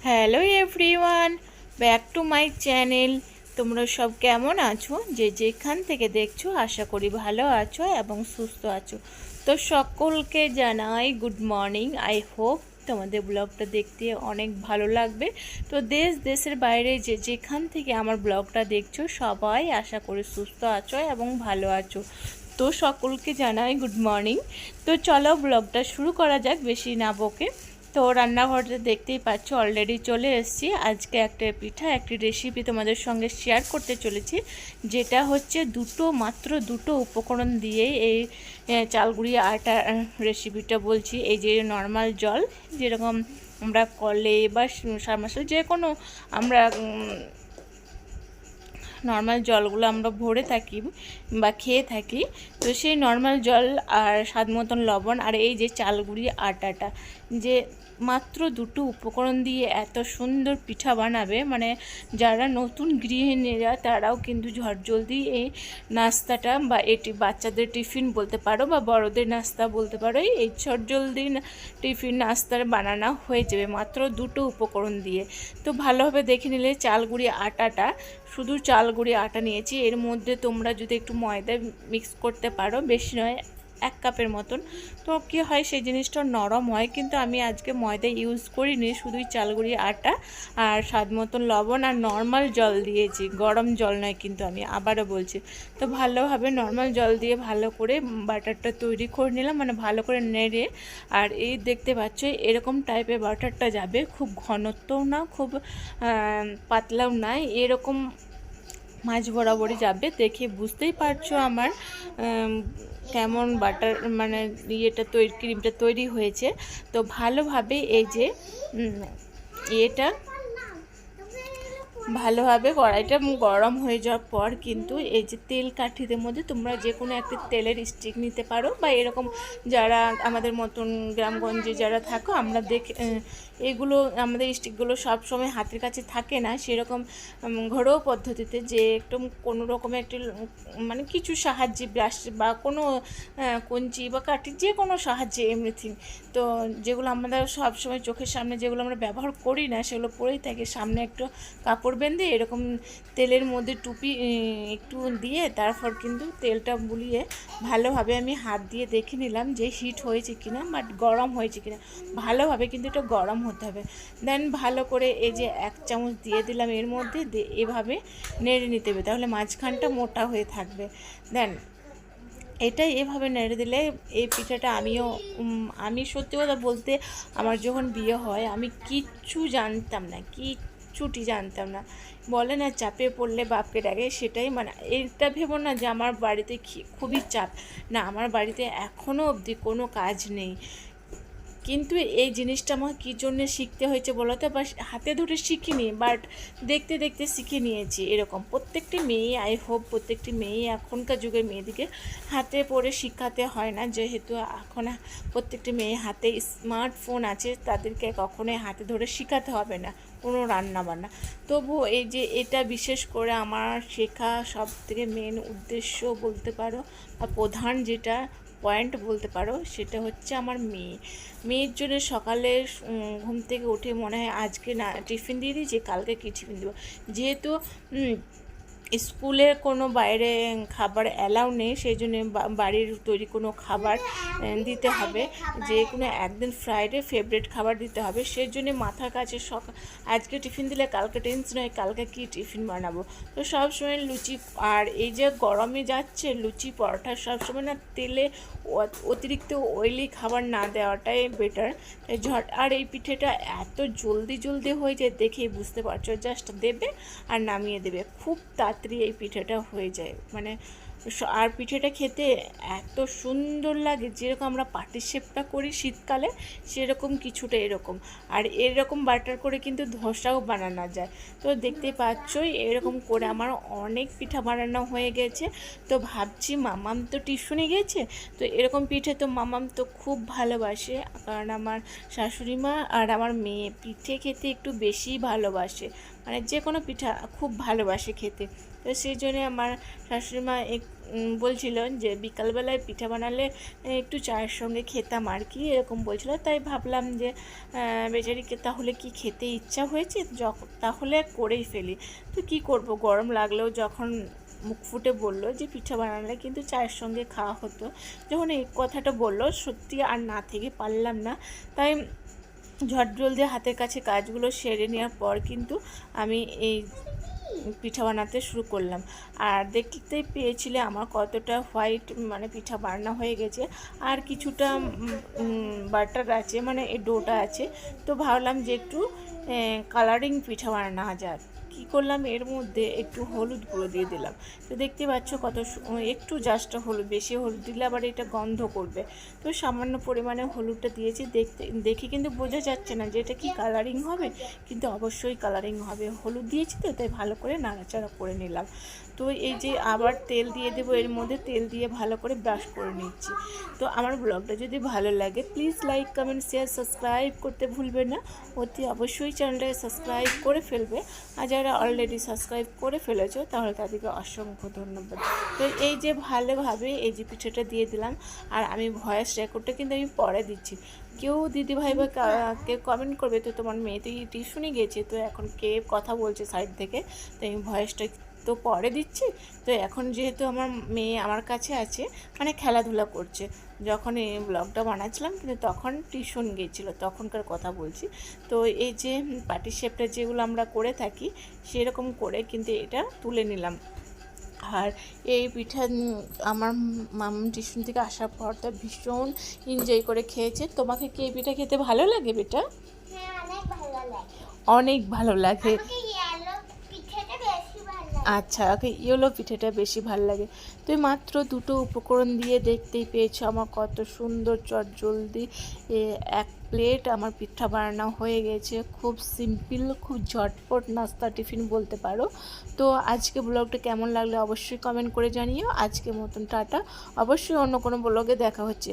Hello everyone, back to my channel. তোমরা সব কেমন আছো? যে যেখান থেকে দেখছো আশা করি ভালো আছো এবং সুস্থ আছো। তো সকলকে জানাই গুড মর্নিং। আই হোপ তোমাদের ব্লগটা দেখতে অনেক ভালো লাগবে। তো দেশের বাইরে যে যেখান থেকে আমার ব্লগটা দেখছো সবাই আশা করি সুস্থ আছো এবং ভালো আছো। তো সকলকে জানাই গুড মর্নিং। তো চলো ব্লগটা শুরু করা যাক বেশি না বকে। তো রান্নাঘরটা দেখতেই পাচ্ছ, অলরেডি চলে এসেছি। আজকে একটা পিঠা একটি রেসিপি তোমাদের সঙ্গে শেয়ার করতে চলেছি, যেটা হচ্ছে মাত্র দুটো উপকরণ দিয়ে এই চালগুড়ি আটা রেসিপিটা বলছি। এই যে নর্মাল জল, যেরকম আমরা কলে বা সাবমার্সিবল যে কোনো আমরা নর্মাল জলগুলো আমরা ভরে থাকি বা খেয়ে থাকি, তো সেই নর্মাল জল আর স্বাদ মতন লবণ আর এই যে চালগুড়ি আটাটা, যে মাত্র দুটো উপকরণ দিয়ে এত সুন্দর পিঠা বানাবে, মানে যারা নতুন গৃহিণীরা তারাও কিন্তু ঝটজলদি এই নাস্তাটা বা এটি বাচ্চাদের টিফিন বলতে পারো বা বড়দের নাস্তা বলতে পারো, এই ঝটজলদি টিফিন নাস্তার বানানো হয়ে যাবে মাত্র দুটো উপকরণ দিয়ে। তো ভালোভাবে দেখে নিলে চালগুড়ি আটাটা, শুধু চালগুড়ি আটা নিয়েছি। এর মধ্যে তোমরা যদি একটু ময়দা মিক্স করতে পারো, বেশি নয়, 1 কাপের মতন, তো কী হয় সেই জিনিসটা নরম হয়। কিন্তু আমি আজকে ময়দা ইউজ করিনি, শুধুই চালগুড়ি আটা আর স্বাদ মতন লবণ আর নর্মাল জল দিয়েছি, গরম জল নয় কিন্তু, আমি আবারও বলছি। তো ভালোভাবে নর্মাল জল দিয়ে ভালো করে বাটারটা তৈরি করে নিলাম, মানে ভালো করে নেড়ে। আর এই দেখতে পাচ্ছ এরকম টাইপের বাটারটা যাবে, খুব ঘনত্বও না খুব পাতলাও না, এরকম মাঝ বরাবরই যাবে। দেখে বুঝতেই পারছো আমার কেমন বাটার মানে ক্রিমটা তৈরি হয়েছে। তো ভালোভাবে এই যে এটা ভালোভাবে কড়াইটা গরম হয়ে যাওয়ার পর কিন্তু এই যে তেল কাঠিদের মধ্যে তোমরা যে কোনো একটা তেলের স্টিক নিতে পারো, বা এরকম যারা আমাদের মতন গ্রামগঞ্জে যারা থাকো, আমরা এগুলো আমাদের স্টিকগুলো সব সময় হাতের কাছে থাকে না, সেরকম ঘরোয়া পদ্ধতিতে যে একটু কোনো রকমের একটু মানে কিছু সাহায্যে ব্রাশ বা কোনো কঞ্চি বা কাঠি যে কোনো সাহায্যে এমনিথিং, তো যেগুলো আমরা সব সময় চোখের সামনে যেগুলো আমরা ব্যবহার করি না সেগুলো পরেই থাকে, সামনে একটু কাপড় বেঁধে এরকম তেলের মধ্যে টুপি একটু দিয়ে তারপর কিন্তু তেলটা বুলিয়ে ভালোভাবে আমি হাত দিয়ে দেখে নিলাম যে হিট হয়েছে কিনা, বাট গরম হয়েছে কিনা। ভালোভাবে কিন্তু এটা গরম হতে হবে। দেন ভালো করে এই যে 1 চামচ দিয়ে দিলাম এর মধ্যে, এভাবে নেড়ে নিতে হবে, তাহলে মাঝখানটা মোটা হয়ে থাকবে। দেন এটাই এভাবে নেড়ে দিলে এই পিঠাটা আমি সত্যি কথা বলতে, আমার যখন বিয়ে হয় আমি কিচ্ছু জানতাম না, কিচ্ছুটি জানতাম না। বলে না চাপে পড়লে বাপকে ডাকে, সেটাই, মানে এটা ভেবো না যে আমার বাড়িতে খুবই চাপ, না, আমার বাড়িতে এখনও অবধি কোনো কাজ নেই। কিন্তু এই জিনিসটা আমার কী জন্যে শিখতে হয়েছে বলো তো, বা হাতে ধরে শিখিনি, বাট দেখতে দেখতে শিখে নিয়েছি। এরকম প্রত্যেকটি মেয়ে, আই হোপ প্রত্যেকটি মেয়ে, এখনকার যুগের মেয়েদিকে হাতে পড়ে শিখাতে হয় না, যেহেতু এখন প্রত্যেকটি মেয়ে হাতে স্মার্টফোন আছে, তাদেরকে কখনোই হাতে ধরে শিখাতে হবে না কোনো রান্না বান্না। তবু এই যে এটা বিশেষ করে আমার শেখা সব থেকে মেন উদ্দেশ্য বলতে পারো, বা প্রধান যেটা পয়েন্ট বলতে পারো, সেটা হচ্ছে আমার মেয়ের জন্য সকালে ঘুম থেকে উঠে মনে হয় আজকে না টিফিন দিয়ে দিয়েছি, কালকে কী টিফিন দেবো, যেহেতু স্কুলে কোনো বাইরে খাবার অ্যালাউ নেই, সেই জন্য বাড়ির তৈরি কোনো খাবার দিতে হবে, যে কোনো একদিন ফ্রাইডে ফেভারিট খাবার দিতে হবে। সেই জন্য মাথার কাছে আজকে টিফিন দিলে কালকে টেনশন হয় কালকে কী টিফিন বানাবো। তো সবসময় লুচি, আর এই যে গরমে যাচ্ছে লুচি পরোটা সবসময় না তেলে অতিরিক্ত অয়েলি খাবার না দেওয়াটাই বেটার। আর এই পিঠেটা এত জলদি হয়ে যায়, দেখেই বুঝতে পারছো, জাস্ট দেবে আর নামিয়ে দেবে, খুব তাড়াতাড়ি এই পিঠেটা হয়ে যায়। মানে আর পিঠেটা খেতে এত সুন্দর লাগে, যেরকম আমরা পাটিসাপটা করি শীতকালে সেরকম কিছুটা এরকম। আর এরকম বাটার করে কিন্তু ধোসাও বানানো যায়। তো দেখতেই পাচ্ছই এরকম করে আমার অনেক পিঠা বানানো হয়ে গেছে। তো ভাবছি মামাম তো টিউশনে গেছে, তো এরকম পিঠে তো মামাম তো খুব ভালোবাসে, কারণ আমার শাশুড়ি মা আর আমার মেয়ে পিঠে খেতে একটু বেশি ভালোবাসে, মানে যে কোনো পিঠা খুব ভালোবাসে খেতে। তো সেই জন্যে আমার শাশুড়ি মা বলছিল যে বিকালবেলায় পিঠা বানালে একটু চায়ের সঙ্গে খেতাম আর কি, এরকম বলছিল। তাই ভাবলাম যে বেচারিকে তাহলে কি খেতে ইচ্ছা হয়েছে, তাহলে করেই ফেলি। তো কি করব, গরম লাগলেও যখন মুখ ফুটে বলল যে পিঠা বানালে কিন্তু চায়ের সঙ্গে খাওয়া হতো, যখন এই কথাটা বলল সত্যি আর না থেকে পারলাম না। তাই ঝট জলদি হাতের কাছে কাজগুলো সেরে নেওয়ার পর কিন্তু আমি এই পিঠা বানাতে শুরু করলাম। আর দেখতেই পেয়েছিলে আমার কতটা হোয়াইট মানে পিঠা বানানো হয়ে গেছে, আর কিছুটা বাটার আছে, মানে এই ডোটা আছে। তো ভাবলাম যে একটু কালারিং পিঠা বানানো যাক। কী করলাম, এর মধ্যে একটু হলুদ গুঁড়ো দিয়ে দিলাম। তো দেখতে পাচ্ছ কত একটু জাস্ট হলুদ, বেশি হলুদ দিলে আবার এটা গন্ধ করবে। তো সামান্য পরিমাণে হলুদটা দিয়েছি। দেখে কিন্তু বোঝা যাচ্ছে না যে এটা কি কালারিং হবে, কিন্তু অবশ্যই কালারিং হবে। হলুদ দিয়েছি তো, তাই ভালো করে নাড়াচাড়া করে নিলাম। তো এই যে আবার তেল দিয়ে দেবো, এর মধ্যে তেল দিয়ে ভালো করে ব্রাশ করে নিচ্ছি। তো আমার ব্লগটা যদি ভালো লাগে please like, comment, share, subscribe করতে ভুলবে না। অতি অবশ্যই চ্যানেলটাকে সাবস্ক্রাইব করে ফেলবে, আর যারা অলরেডি সাবস্ক্রাইব করে ফেলেছো তাহলে তাদেরকে অসংখ্য ধন্যবাদ। তো এই যে ভালোভাবে এই যে পিঠাটা দিয়ে দিলাম, আর আমি ভয়েস রেকর্ডটা কিন্তু আমি পরে দিচ্ছি। কেউ দিদিভাই বা কেউ কমেন্ট করবে তো তোমার মেয়ে তো টিউশনে গিয়েছে, তো এখন কে কথা বলছে সাইড থেকে, তো আমি ভয়েসটা তো পরে দিচ্ছি। তো এখন যেহেতু আমার মেয়ে আমার কাছে আছে, মানে খেলাধুলা করছে, যখন এই ব্লগটা বানাচ্ছিলাম কিন্তু তখন টিউশন গিয়েছিলো, তখনকার কথা বলছি। তো এই যে পাটিসাপটা যেগুলো আমরা করে থাকি সেরকম করে কিন্তু এটা তুলে নিলাম। আর এই পিঠা আমার মামা টিউশন থেকে আসার পর তো ভীষণ এনজয় করে খেয়েছে। তোমাকে কি এই পিঠা খেতে ভালো লাগে বেটা? অনেক ভালো লাগে। আচ্ছা, ওকে ইয়েলো পিঠাটা বেশি ভালো লাগে। তো মাত্র দুটো উপকরণ দিয়ে দেখতেই পেয়েছো আমার কত সুন্দর চটজলদি এক প্লেট আমার পিঠা বানানো হয়ে গেছে। খুব সিম্পল, খুব ঝটপট নাস্তা টিফিন বলতে পারো। তো আজকে ব্লগটা কেমন লাগলো অবশ্যই কমেন্ট করে জানিও। আজকে মতন টাটা, অবশ্যই অন্য কোনো ব্লগে দেখা হচ্ছে।